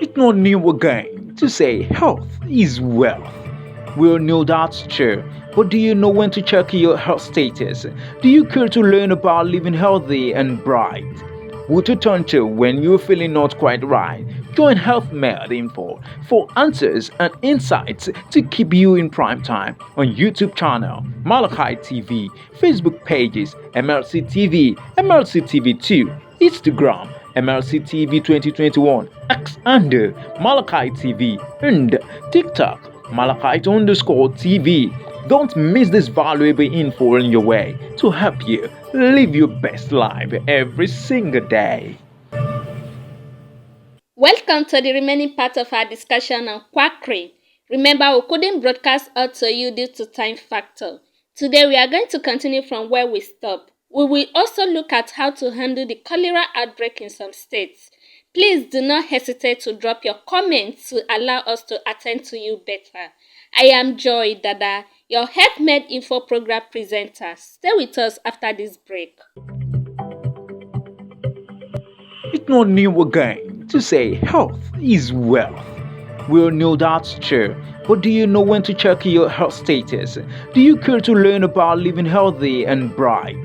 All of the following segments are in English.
It's not new again to say health is wealth. We all know that's true, but do you know when to check your health status? Do you care to learn about living healthy and bright? What to turn to when you're feeling not quite right? Join Healthmed Info for answers and insights to keep you in prime time on YouTube channel, Malachi TV, Facebook pages, MLC TV, MLC TV2, Instagram, MLC TV 2021, X under Malachi TV, and TikTok, Malachite_TV. Don't miss this valuable info on your way to help you live your best life every single day. Welcome to the remaining part of our discussion on quackery. Remember, we couldn't broadcast out to you due to time factor. Today, we are going to continue from where we stopped. We will also look at how to handle the cholera outbreak in some states. Please do not hesitate to drop your comments to allow us to attend to you better. I am Joy Dada, your Healthmed Info Program presenter. Stay with us after this break. It's not new again to say health is wealth. We all know that's true, but do you know when to check your health status? Do you care to learn about living healthy and bright?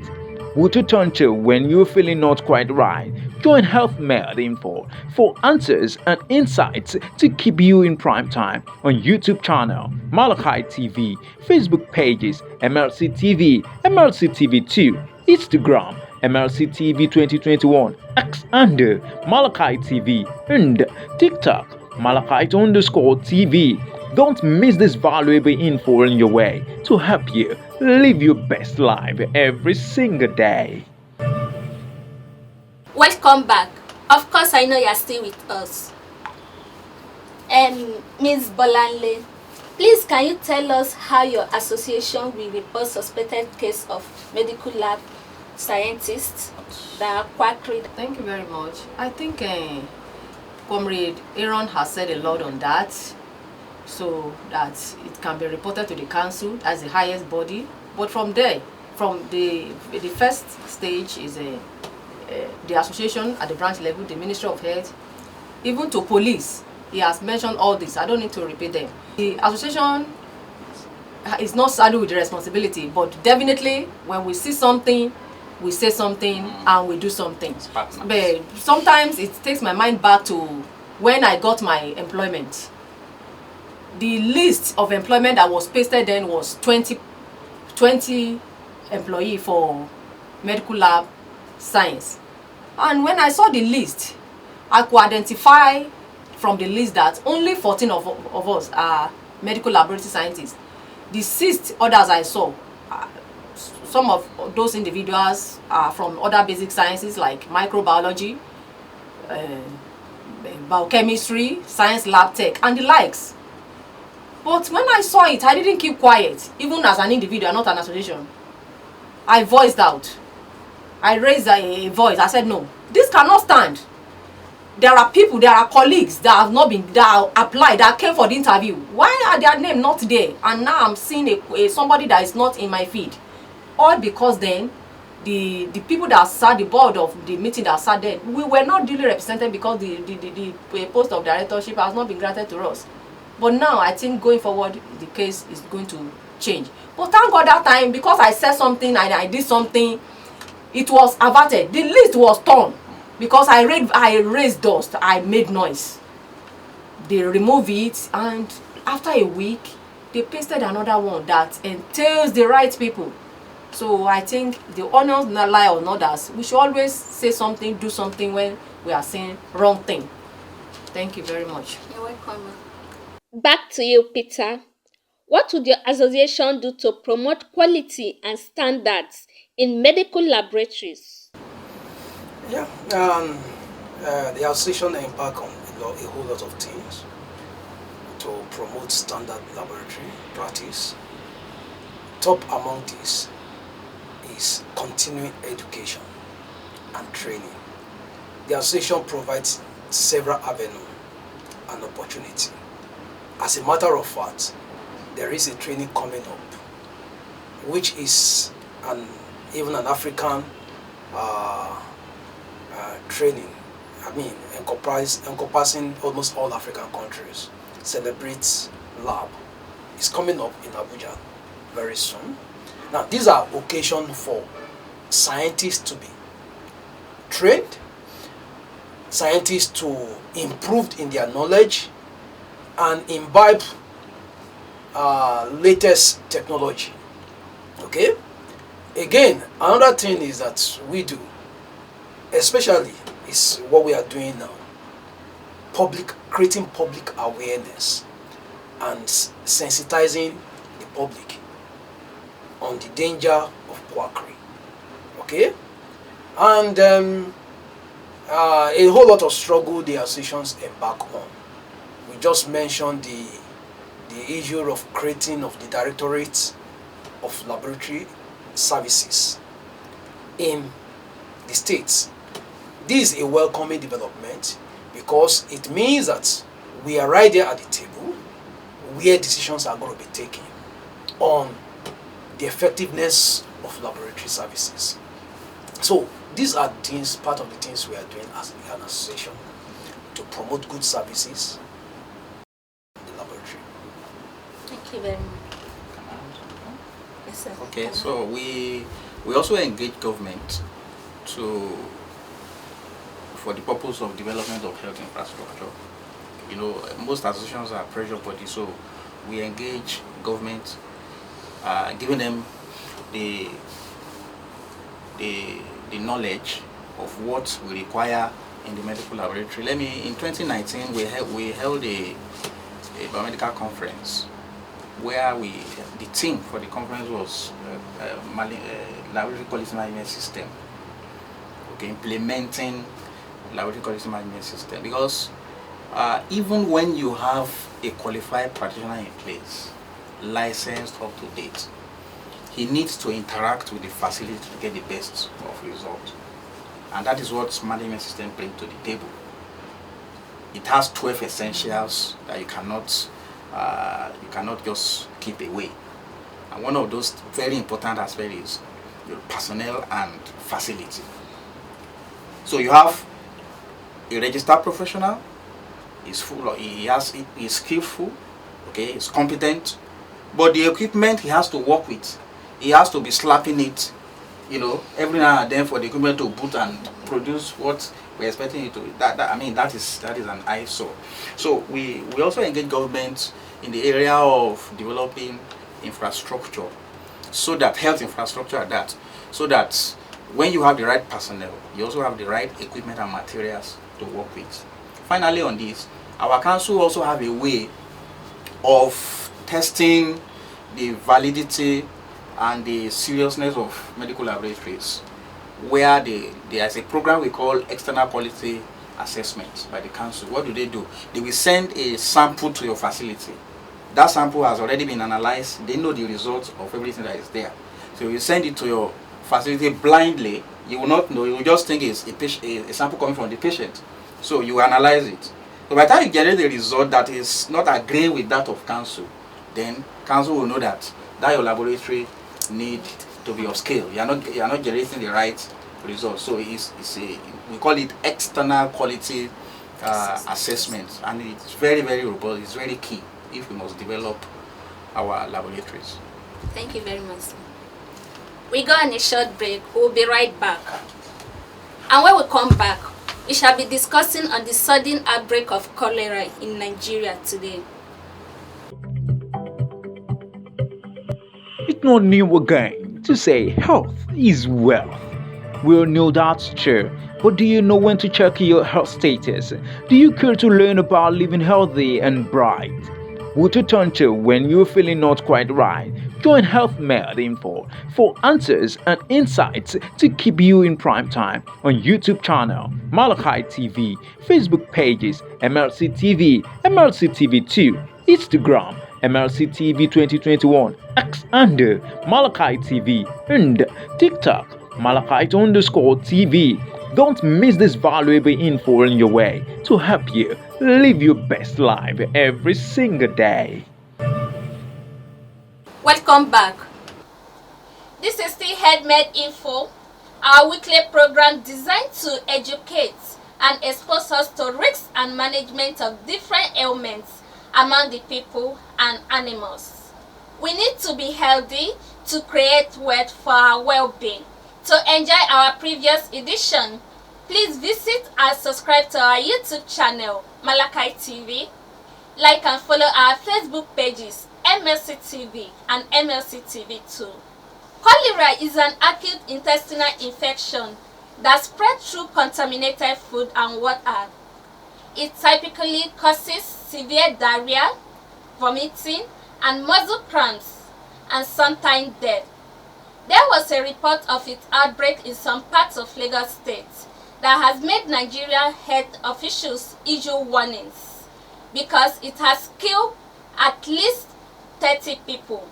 What to turn to when you're feeling not quite right? Join Healthmed Info for answers and insights to keep you in prime time on YouTube channel, Malachi TV, Facebook pages, MLC TV, MLC TV2, Instagram, MLC TV 2021, X under Malachi TV, and TikTok, Malachite_TV. Don't miss this valuable info on your way to help you live your best life every single day. Welcome back. Of course, I know you are still with us. Ms. Bolanle, please can you tell us how your association will report suspected case of medical lab scientists that are quackery? Thank you very much. I think Comrade Aaron has said a lot on that, so that it can be reported to the council as the highest body. But from there, from the first stage is the association at the branch level, the Ministry of Health, even to police. He has mentioned all this. I don't need to repeat them. The association is not saddled with the responsibility, but definitely when we see something, we say something and we do something. But sometimes it takes my mind back to when I got my employment. The list of employment that was pasted then was 20 employee for medical lab science. And when I saw the list, I could identify from the list that only 14 of us are medical laboratory scientists. The 6 others I saw, some of those individuals are from other basic sciences like microbiology, biochemistry, science lab tech, and the likes. But when I saw it, I didn't keep quiet, even as an individual, not an association. I voiced out. I raised a voice. I said, no, this cannot stand. There are people, there are colleagues that have not been, that applied, that came for the interview. Why are their name not there? And now I'm seeing somebody that is not in my feed. All because then, the people that sat, the board of the meeting that sat there, we were not duly represented because the post of directorship has not been granted to us. But now I think going forward, the case is going to change. But thank God that time, because I said something and I did something, it was averted. The list was torn because I raised dust, I made noise. They removed it, and after a week, they pasted another one that entails the right people. So I think the honors not lie on others. We should always say something, do something when we are saying wrong thing. Thank you very much. You're welcome. Back to you, Peter. What would your association do to promote quality and standards in medical laboratories? Yeah, the association embark on a whole lot of things to promote standard laboratory practice. Top among these is continuing education and training. The association provides several avenues and opportunity. As a matter of fact, there is a training coming up, which is even an African training encompassing almost all African countries, celebrates lab. It's coming up in Abuja very soon. Now, these are occasions for scientists to be trained, scientists to improve in their knowledge and imbibe latest technology. Okay? Again, another thing is that we do, especially is what we are doing now, creating public awareness and sensitizing the public on the danger of quackery. Okay? And a whole lot of struggle the associations embark on. We just mentioned the issue of creating of the Directorate of Laboratory Services in the states. This is a welcoming development because it means that we are right there at the table where decisions are going to be taken on the effectiveness of laboratory services. So these are things, part of the things we are doing as an association to promote good services in the laboratory. Thank you very much. Yes, sir. Okay, so we also engage government for the purpose of development of health infrastructure. You know, most associations are pressure bodies, so we engage government, giving them the knowledge of what we require in the medical laboratory. In 2019 we held a biomedical conference where the theme for the conference was laboratory quality management system. Okay, implementing laboratory quality management system, because even when you have a qualified practitioner in place, licensed, up to date, he needs to interact with the facility to get the best of result. And that is what management system brings to the table. It has 12 essentials that you cannot just keep away. And one of those very important aspects is your personnel and facility. So you have a registered professional, he's skillful, okay, he's competent, but the equipment he has to work with, he has to be slapping it, you know, every now and then for the equipment to boot and produce what we're expecting it to. That is an eyesore. So we also engage government in the area of developing infrastructure, so that health infrastructure so that when you have the right personnel, you also have the right equipment and materials to work with. Finally, on this, our council also have a way of testing the validity and the seriousness of medical laboratories, where there is a program we call external quality assessment by the council. What do? They will send a sample to your facility. That sample has already been analyzed. They know the results of everything that is there. So you send it to your facility blindly. You will not know. You will just think it's a sample coming from the patient. So you analyze it. So by the time you generate the result that is not agreeing with that of council, then council will know that your laboratory need to be of scale. You are not generating the right result. So we call it external quality assessment, and it's very, very robust. It's very key if we must develop our laboratories. Thank you very much, sir. We go on a short break. We'll be right back. And when we come back, we shall be discussing on the sudden outbreak of cholera in Nigeria today. It's not new again to say health is wealth. We all know that's true, but do you know when to check your health status? Do you care to learn about living healthy and bright? What to turn to when you're feeling not quite right? Join Healthmed Info for answers and insights to keep you in prime time on YouTube channel, Malachi TV, Facebook pages, MLC TV, MLC TV2, Instagram, MLC TV 2021, X under Malachi TV, and TikTok, Malachite_TV. Don't miss this valuable info in your way to help you live your best life every single day. Welcome back. This is still Healthmed Info, our weekly program designed to educate and expose us to risks and management of different ailments among the people and animals. We need to be healthy to create wealth for our well-being. To enjoy our previous edition, please visit and subscribe to our YouTube channel, Malakai TV. Like and follow our Facebook pages, MLC TV and MLC TV 2. Cholera is an acute intestinal infection that spreads through contaminated food and water. It typically causes severe diarrhea, vomiting, and muscle cramps, and sometimes death. There was a report of its outbreak in some parts of Lagos State that has made Nigerian health officials issue warnings because it has killed at least 30 people,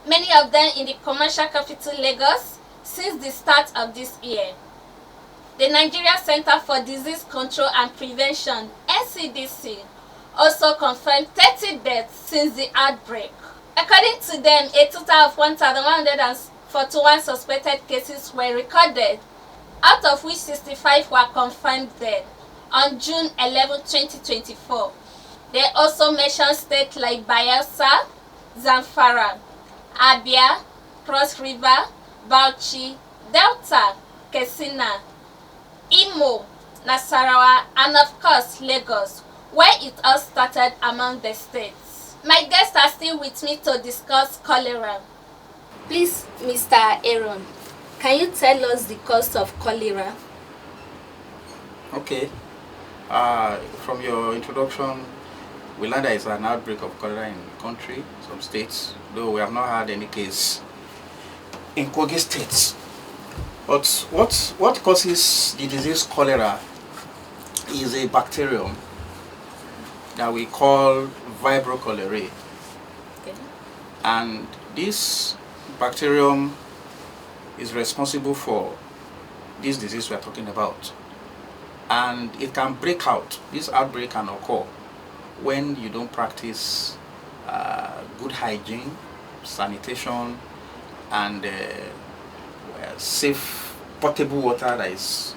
many of them in the commercial capital Lagos, since the start of this year. The Nigeria Center for Disease Control and Prevention, NCDC, also confirmed 30 deaths since the outbreak. According to them, a total of 1,141 suspected cases were recorded, out of which 65 were confirmed dead on June 11, 2024. They also mentioned states like Bayelsa, Zamfara, Abia, Cross River, Bauchi, Delta, Katsina, Imo, Nasarawa, and of course Lagos, where it all started among the states. My guests are still with me to discuss cholera. Please, Mr. Aaron, can you tell us the cause of cholera? Okay. From your introduction, we learned there is an outbreak of cholera in the country, some states, though we have not had any case in Kogi State. But what causes the disease cholera is a bacterium that we call Vibrio cholerae. Okay. And this bacterium is responsible for this disease we are talking about. And it can break out. This outbreak can occur when you don't practice good hygiene, sanitation, and safe potable water that is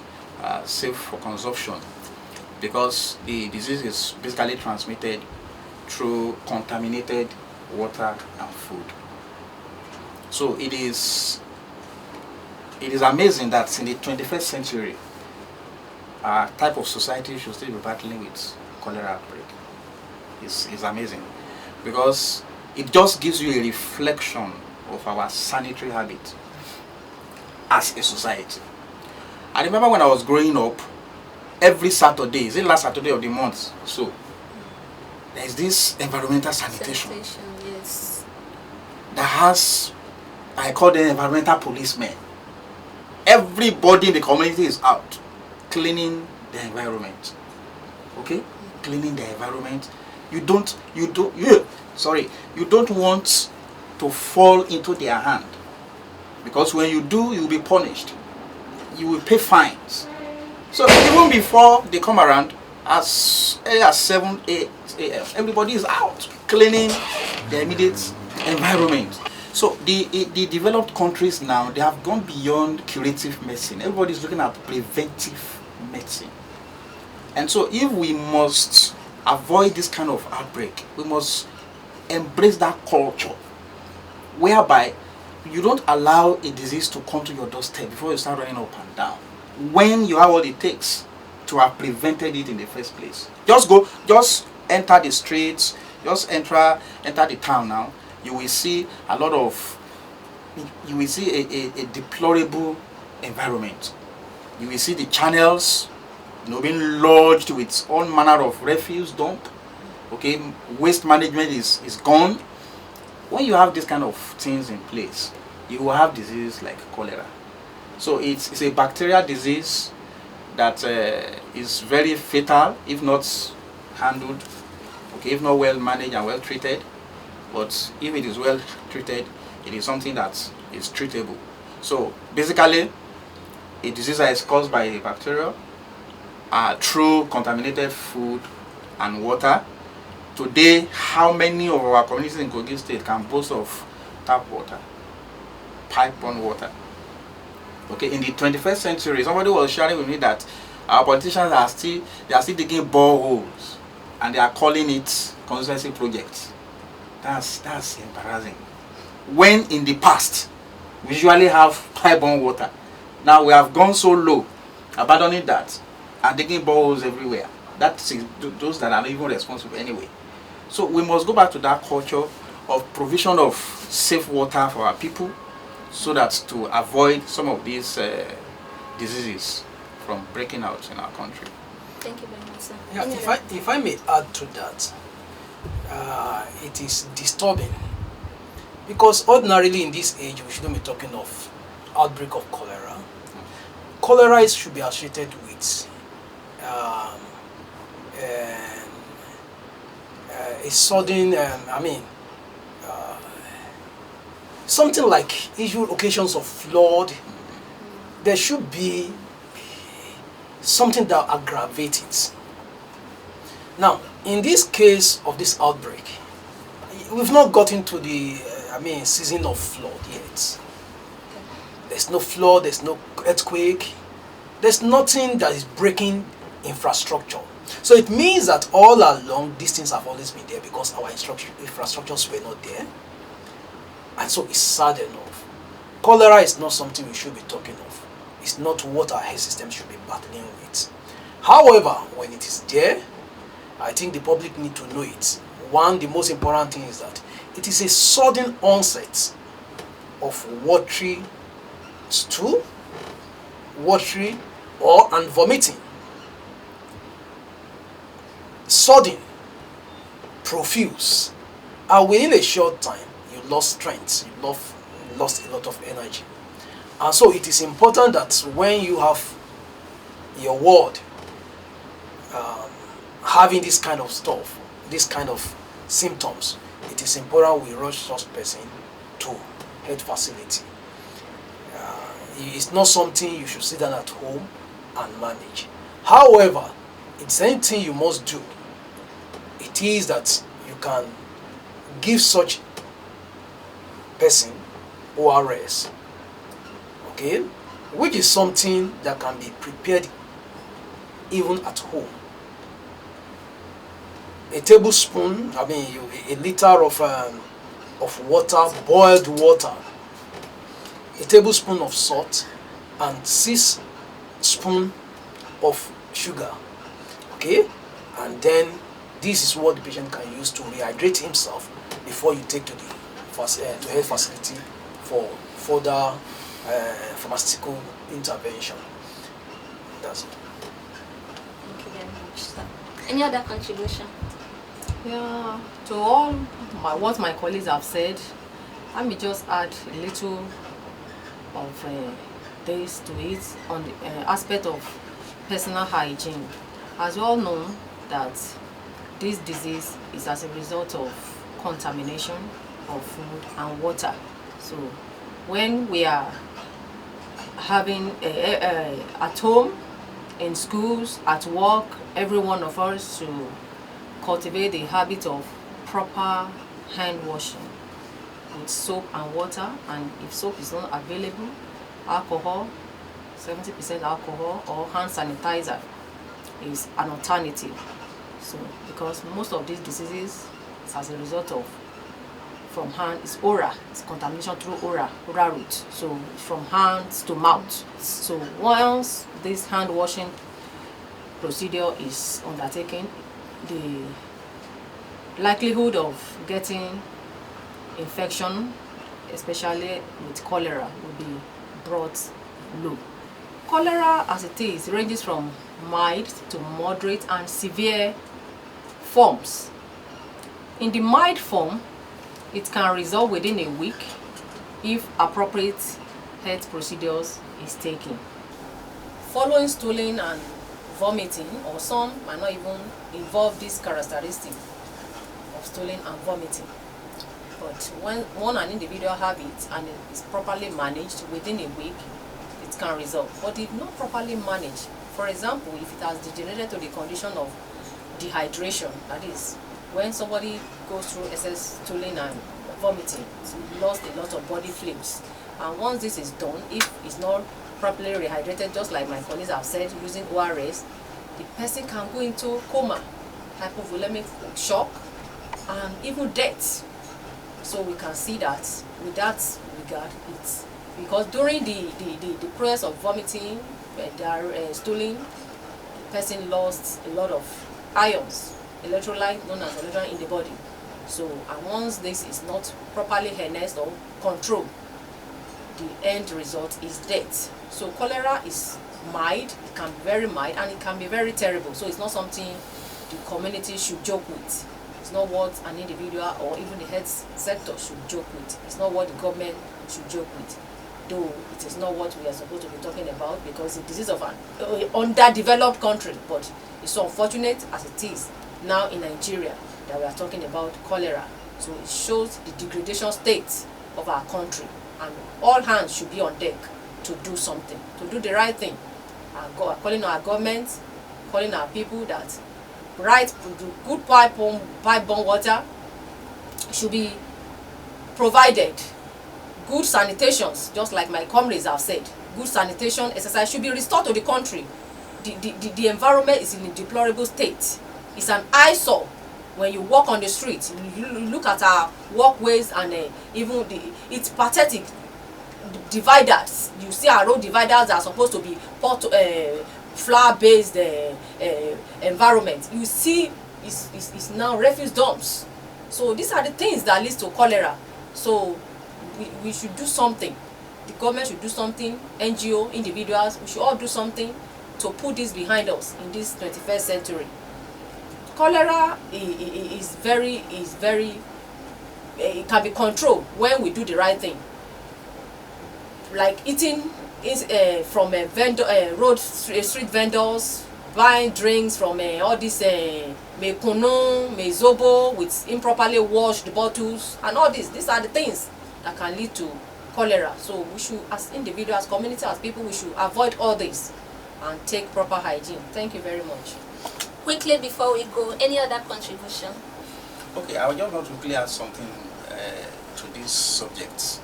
safe for consumption, because the disease is basically transmitted through contaminated water and food. So it is amazing that in the 21st century, our type of society should still be battling with cholera outbreak. It's amazing, because it just gives you a reflection of our sanitary habit as a society. I remember when I was growing up, every Saturday, is it last Saturday of the month? So there's this environmental sanitation Yes. that has, I call them environmental policemen. Everybody in the community is out cleaning the environment. Okay? Cleaning the environment. You don't want to fall into their hand, because when you do, you'll be punished. You will pay fines. So even before they come around, as early as 7, 8 a.m., everybody is out cleaning the immediate environment. So the developed countries now, they have gone beyond curative medicine. Everybody is looking at preventive medicine. And so if we must avoid this kind of outbreak, we must embrace that culture whereby you don't allow a disease to come to your doorstep before you start running up and down, when you have what it takes to have prevented it in the first place. Just enter the streets, just enter the town now. You will see a deplorable environment. You will see the channels, being lodged with all manner of refuse dump. Okay, waste management is gone. When you have this kind of things in place, you will have disease like cholera. So it's a bacterial disease that is very fatal if not handled, okay, if not well managed and well treated. But if it is well treated, it is something that is treatable. So basically, a disease that is caused by a bacteria through contaminated food and water. Today, how many of our communities in Kogi State can boast of tap water, pipe-borne water? Okay, in the 21st century, somebody was sharing with me that Our politicians are still digging boreholes, and they are calling it constituency projects. That's embarrassing. When in the past we usually have pipe-borne water, now we have gone so low, abandoning that and digging boreholes everywhere. That's those that are not even responsible anyway. So we must go back to that culture of provision of safe water for our people, so that to avoid some of these diseases from breaking out in our country. Thank you very much, sir. Yeah, if I may add to that, it is disturbing because ordinarily in this age we shouldn't be talking of outbreak of cholera. Cholera should be associated with a sudden, something like usual occasions of flood. There should be something that aggravates it. Now, in this case of this outbreak, we've not gotten to the season of flood yet. There's no flood, there's no earthquake, there's nothing that is breaking infrastructure. So it means that all along these things have always been there because our infrastructures were not there. And so it's sad enough. Cholera is not something we should be talking of. It's not what our health system should be battling with. However, when it is there, I think the public need to know it. One, the most important thing is that it is a sudden onset of watery stool, watery and vomiting. Sudden, profuse, and within a short time, you lost strength, you lost a lot of energy. And so it is important that when you have your ward having this kind of stuff, this kind of symptoms, it is important we rush such person to health facility. It's not something you should sit down at home and manage. However, it's anything you must do. It is that you can give such person ORS, okay, which is something that can be prepared even at home. A tablespoon, a liter of water, boiled water, a tablespoon of salt, and 6 spoons of sugar, okay, and then this is what the patient can use to rehydrate himself before you take to the health facility for further pharmaceutical intervention. That's it. Thank you very much, sir. Any other contribution? Yeah, to all what my colleagues have said, let me just add a little of this to it on the aspect of personal hygiene. As we all know that this disease is as a result of contamination of food and water. So when we are having at home, in schools, at work, every one of us to cultivate the habit of proper hand washing with soap and water, and if soap is not available, alcohol, 70% alcohol or hand sanitizer is an alternative. So because most of these diseases is as a result of from hand, it's oral, it's contamination through oral route, so from hands to mouth. So once this hand washing procedure is undertaken, the likelihood of getting infection, especially with cholera, will be brought low. Cholera as it is ranges from mild to moderate and severe forms. In the mild form, it can resolve within a week if appropriate health procedures is taken. Following stooling and vomiting, or some might not even involve this characteristic of stooling and vomiting. But when an individual have it and it is properly managed within a week, it can resolve. But if not properly managed, for example, if it has degenerated to the condition of dehydration, that is, when somebody goes through excess stooling and vomiting, it's lost a lot of body fluids. And once this is done, if it's not properly rehydrated, just like my colleagues have said, using ORS, the person can go into coma, hypovolemic shock, and even death. So we can see that with that regard, it's because during the process of vomiting, stooling, the person lost a lot of ions, electrolyte known as electrolyte in the body. So, and once this is not properly harnessed or controlled, the end result is death. So cholera is mild, it can be very mild, and it can be very terrible. So it's not something the community should joke with. It's not what an individual or even the health sector should joke with. It's not what the government should joke with. Though it is not what we are supposed to be talking about, because it's a disease of an underdeveloped country. But it's so unfortunate as it is now in Nigeria that we are talking about cholera. So it shows the degradation state of our country, and all hands should be on deck to do something, to do the right thing. Calling our government, calling our people that good pipe-borne water should be provided. Good sanitations, just like my comrades have said, good sanitation exercise should be restored to the country. The environment is in a deplorable state. It's an eyesore. When you walk on the street, you look at our walkways, and even it's pathetic. Dividers, you see our road dividers are supposed to be flower-based environment. You see, it's now refuse dumps. So these are the things that leads to cholera. So we should do something. The government should do something. NGO, individuals, we should all do something to put this behind us in this 21st century. Cholera is very, it can be controlled when we do the right thing. Like eating from street vendors, buying drinks from all these mekono, mezobo with improperly washed bottles, and all this. These are the things that can lead to cholera. So we should, as individuals, community, as people, we should avoid all this and take proper hygiene. Thank you very much. Quickly before we go, any other contribution? Okay, I would just want to clear something to this subject.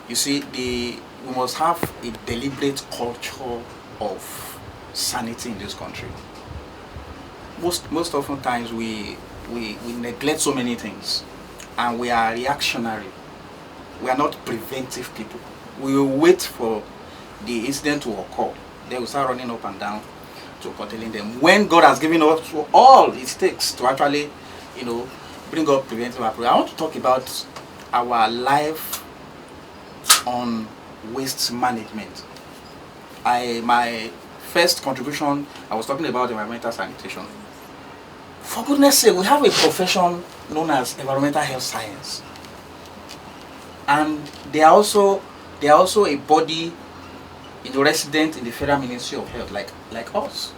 You see, we must have a deliberate culture of sanity in this country. Most often times we neglect so many things, and we are reactionary. We are not preventive people. We will wait for the incident to occur. Then we start running up and down to curtailing them, when God has given us all it takes to actually, bring up preventive approach. I want to talk about our life on waste management. My first contribution, I was talking about environmental sanitation. For goodness sake, we have a profession known as environmental health science, and they are also a body resident in the Federal Ministry of Health, like us.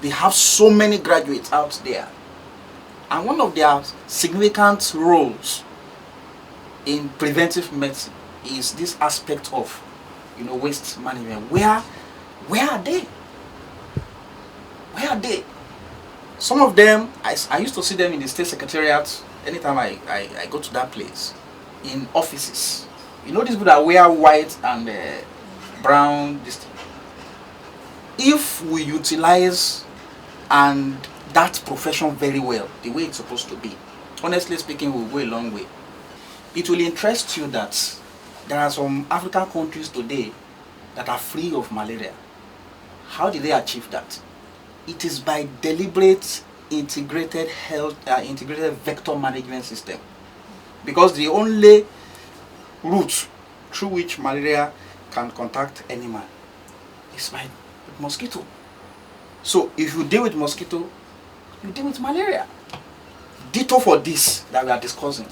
They have so many graduates out there, and one of their significant roles in preventive medicine is this aspect of waste management. Where are they? Where are they? Some of them, I used to see them in the state secretariat anytime I go to that place, in offices. These people that wear white and brown. If we utilize that profession very well, the way it's supposed to be, honestly speaking, we'll go a long way. It will interest you that there are some African countries today that are free of malaria. How did they achieve that? It is by deliberate integrated vector management system. Because the only route through which malaria can contact any man is by mosquito. So if you deal with mosquito, you deal with malaria. Ditto for this that we are discussing.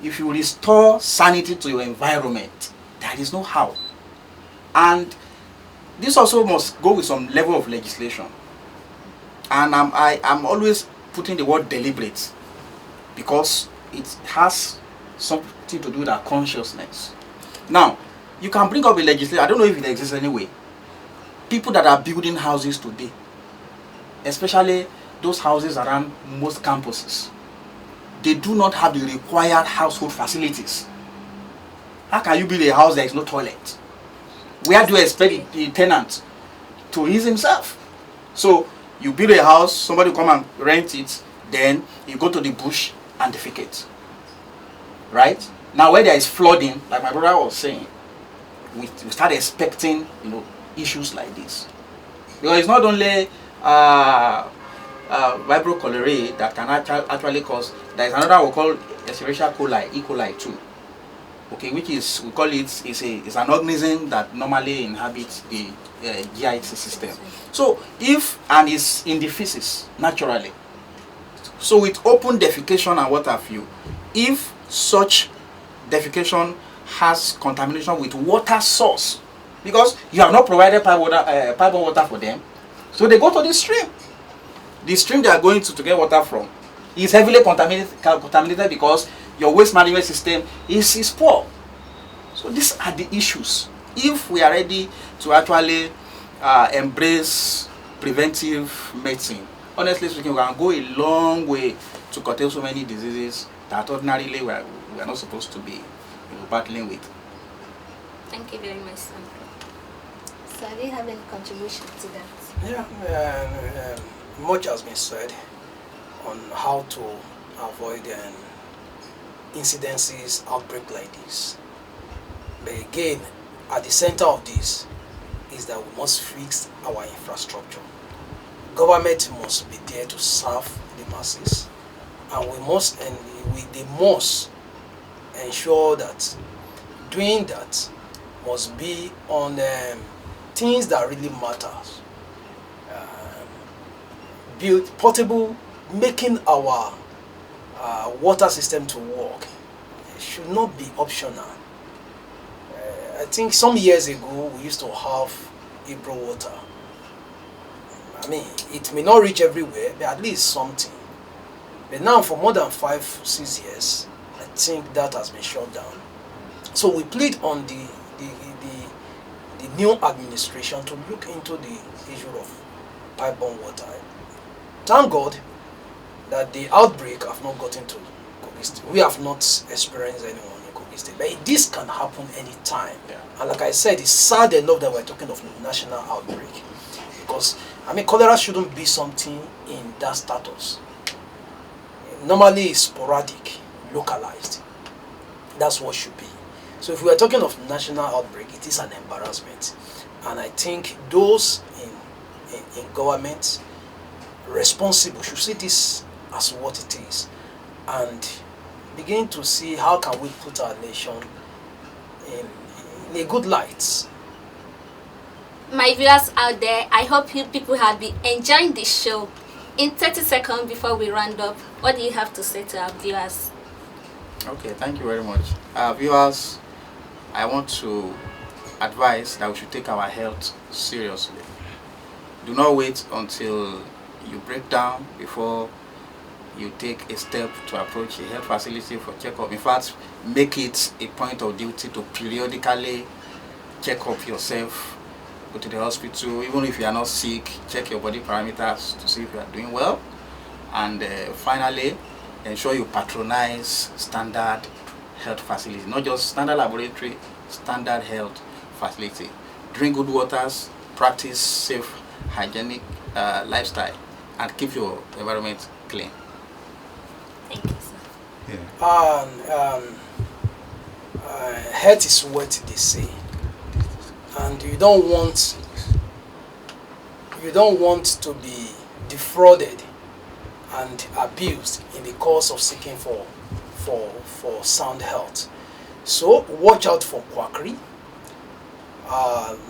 If you restore sanity to your environment, there is no how. And this also must go with some level of legislation. And I'm always putting the word deliberate, because it has something to do with our consciousness. Now, you can bring up a legislation. I don't know if it exists anyway. People that are building houses today, especially those houses around most campuses, they do not have the required household facilities. How can you build a house there is no toilet? Where do you expect the tenant to ease himself? So you build a house, somebody come and rent it, then you go to the bush and defecate. Right? Now where there is flooding, like my brother was saying, we start expecting, issues like this. Because it's not only Vibrio cholerae that can actually cause. There is another we call Escherichia coli, E. coli too. Okay, which is, we call it, is an organism that normally inhabits the GI system. So and it's in the feces naturally. So with open defecation and what have you, if such defecation has contamination with water source, because you have not provided pipe water for them, so they go to the stream. The stream they are going to get water from is heavily contaminated because your waste management system is poor. So these are the issues. If we are ready to actually embrace preventive medicine, honestly speaking, we can go a long way to curtail so many diseases that ordinarily we are not supposed to be battling with. Thank you very much, Sam. So do you have any contribution to that? Yeah, much has been said on how to avoid incidences, outbreak like this. But again, at the center of this is that we must fix our infrastructure. Government must be there to serve the masses, and they must ensure that doing that must be on things that really matters. Build portable, making our water system to work. It should not be optional. I think some years ago we used to have April water. I mean, it may not reach everywhere, but at least something. But now for more than 5-6 years, I think that has been shut down. So we plead on the new administration to look into the issue of pipe-borne water. Thank God that the outbreak have not gotten to Kogi State. We have not experienced anyone in Kogi State. But this can happen anytime. Yeah. And like I said, it's sad enough that we're talking of national outbreak. Because, cholera shouldn't be something in that status. Normally it's sporadic, localized. That's what should be. So if we are talking of national outbreak, it is an embarrassment. And I think those in government responsible should see this as what it is and begin to see how can we put our nation in a good light. My viewers out there, I hope you people have been enjoying this show. In 30 seconds before we round up, what do you have to say to our viewers? Okay, thank you very much. Viewers, I want to advise that we should take our health seriously. Do not wait until you break down before you take a step to approach a health facility for checkup. In fact, make it a point of duty to periodically check up yourself. Go to the hospital, even if you are not sick, check your body parameters to see if you are doing well. And finally, ensure you patronize standard health facility, not just standard laboratory, standard health facility. Drink good waters, practice safe, hygienic lifestyle, and keep your environment clean. Thank you, sir. Health is what they say, and you don't want to be defrauded and abused in the course of seeking for sound health. So watch out for quackery.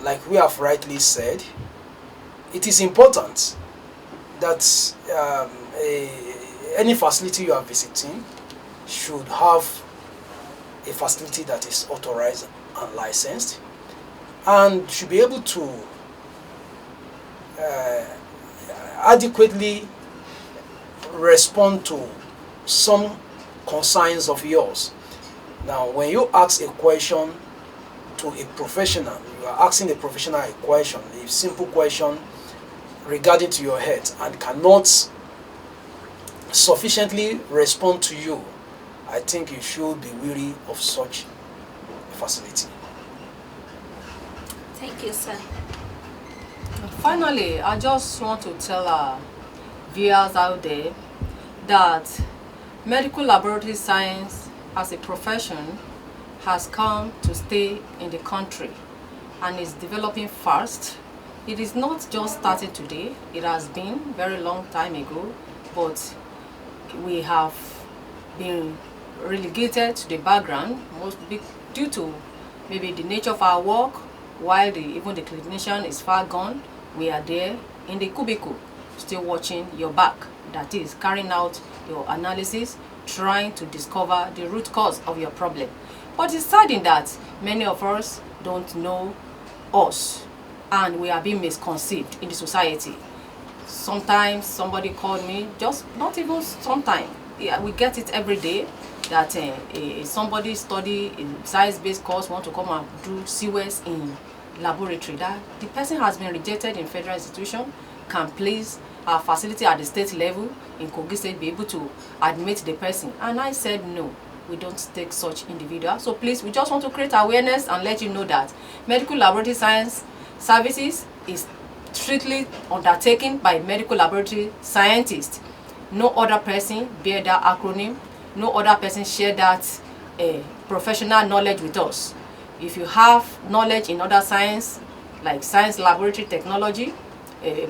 Like we have rightly said, it is important that any facility you are visiting should have a facility that is authorized and licensed and should be able to adequately respond to some concerns of yours. Now, when you ask a question to a professional, you are asking a professional a question, a simple question regarding to your health, and cannot sufficiently respond to you, I think you should be wary of such a facility. Thank you, sir. Finally, I just want to tell our viewers out there that medical laboratory science as a profession has come to stay in the country and is developing fast. It is not just starting today, it has been very long time ago, but we have been relegated to the background due to maybe the nature of our work. While even the clinician is far gone, we are there in the cubicle still watching your back, that is carrying out your analysis, trying to discover the root cause of your problem. But it's saddening that many of us don't know us and we are being misconceived in the society. Sometimes somebody called me, just not even sometimes, yeah, we get it every day, that somebody study a science-based course want to come and do CWES in laboratory, that the person has been rejected in federal institution, can please our facility at the state level in Kogi State be able to admit the person. And I said no, we don't take such individuals. So please, we just want to create awareness and let you know that medical laboratory science services is strictly undertaken by medical laboratory scientists. No other person bear that acronym, no other person share that professional knowledge with us. If you have knowledge in other science, like science laboratory technology,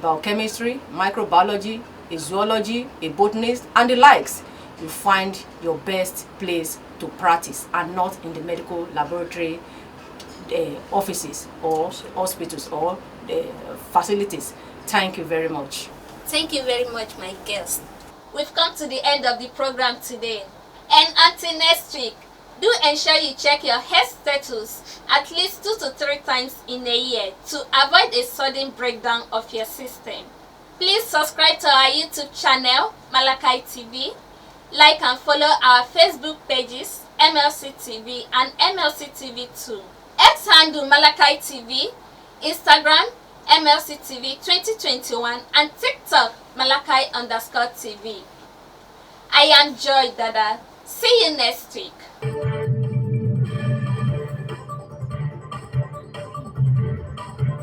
biochemistry, microbiology, a zoology, a botanist, and the likes, you find your best place to practice and not in the medical laboratory offices or hospitals or facilities. Thank you very much. Thank you very much, my guest. We've come to the end of the program today. And until next week, do ensure you check your health status at least 2 to 3 times in a year to avoid a sudden breakdown of your system. Please subscribe to our YouTube channel, Malachi TV. Like and follow our Facebook pages, MLC TV and MLC TV 2. X handle Malachi TV, Instagram, MLC TV 2021 and TikTok, Malachi_TV. I am Joy Dada. See you next week.